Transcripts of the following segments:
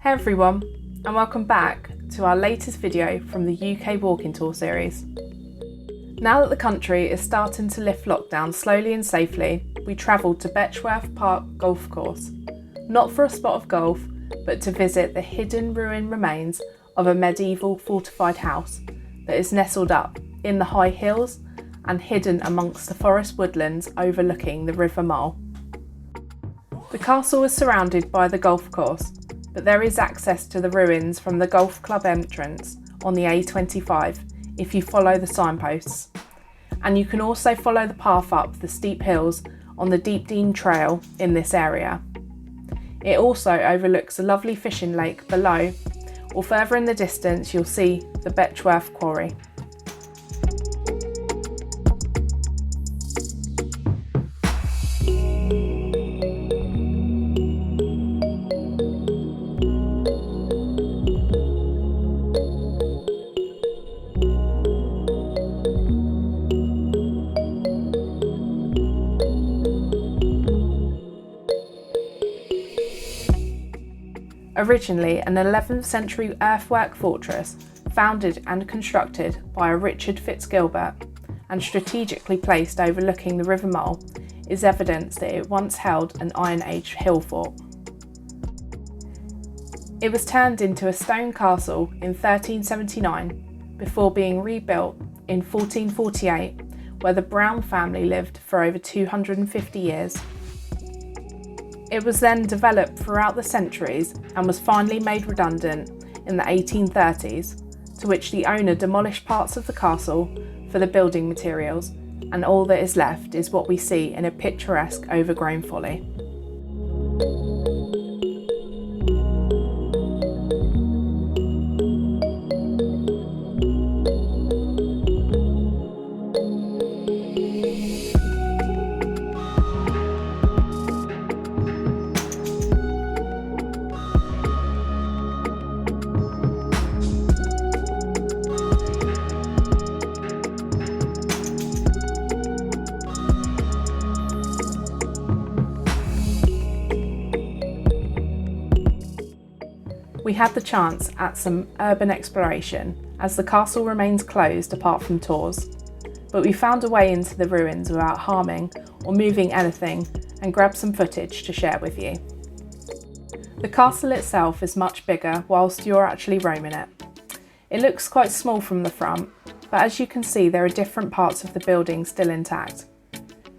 Hey everyone, and welcome back to our latest video from the UK walking tour series. Now that the country is starting to lift lockdown slowly and safely, we travelled to Betchworth Park Golf Course, not for a spot of golf, but to visit the hidden ruin remains of a medieval fortified house that is nestled up in the high hills and hidden amongst the forest woodlands overlooking the River Mole. The castle is surrounded by the golf course, but there is access to the ruins from the golf club entrance on the A25 if you follow the signposts. And you can also follow the path up the steep hills on the Deep Dean Trail in this area. It also overlooks a lovely fishing lake below, or further in the distance you'll see the Betchworth quarry. Originally an 11th century earthwork fortress founded and constructed by a Richard Fitzgilbert and strategically placed overlooking the River Mole is evidence that it once held an Iron Age hill fort. It was turned into a stone castle in 1379 before being rebuilt in 1448, where the Brown family lived for over 250 years. It was then developed throughout the centuries and was finally made redundant in the 1830s, to which the owner demolished parts of the castle for the building materials, and all that is left is what we see in a picturesque overgrown folly. We had the chance at some urban exploration, as the castle remains closed apart from tours, but we found a way into the ruins without harming or moving anything and grabbed some footage to share with you. The castle itself is much bigger whilst you're actually roaming it. It looks quite small from the front, but as you can see there are different parts of the building still intact.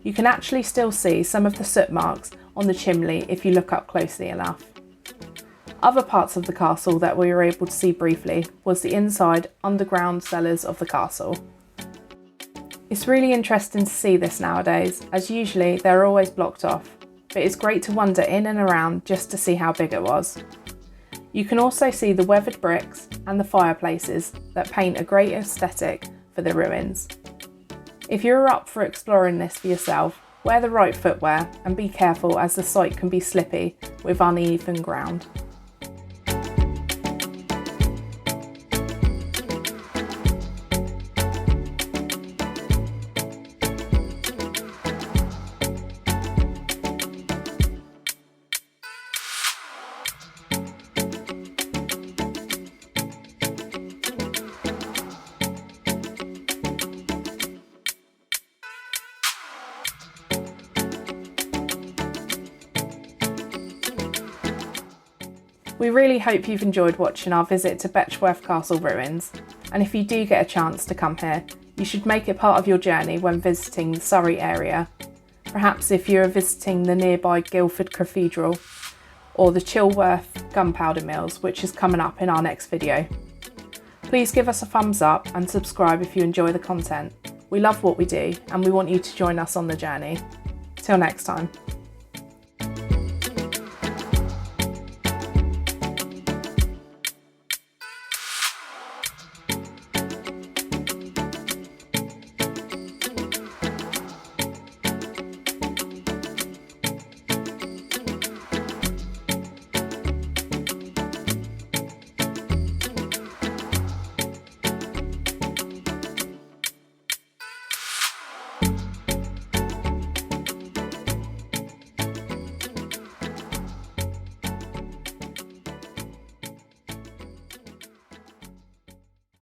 You can actually still see some of the soot marks on the chimney if you look up closely enough. Other parts of the castle that we were able to see briefly was the inside underground cellars of the castle. It's really interesting to see this nowadays, as usually they're always blocked off, but it's great to wander in and around just to see how big it was. You can also see the weathered bricks and the fireplaces that paint a great aesthetic for the ruins. If you're up for exploring this for yourself, wear the right footwear and be careful as the site can be slippy with uneven ground. We really hope you've enjoyed watching our visit to Betchworth Castle ruins, and if you do get a chance to come here, you should make it part of your journey when visiting the Surrey area. Perhaps if you're visiting the nearby Guildford Cathedral or the Chilworth Gunpowder Mills, which is coming up in our next video. Please give us a thumbs up and subscribe if you enjoy the content. We love what we do and we want you to join us on the journey. Till next time.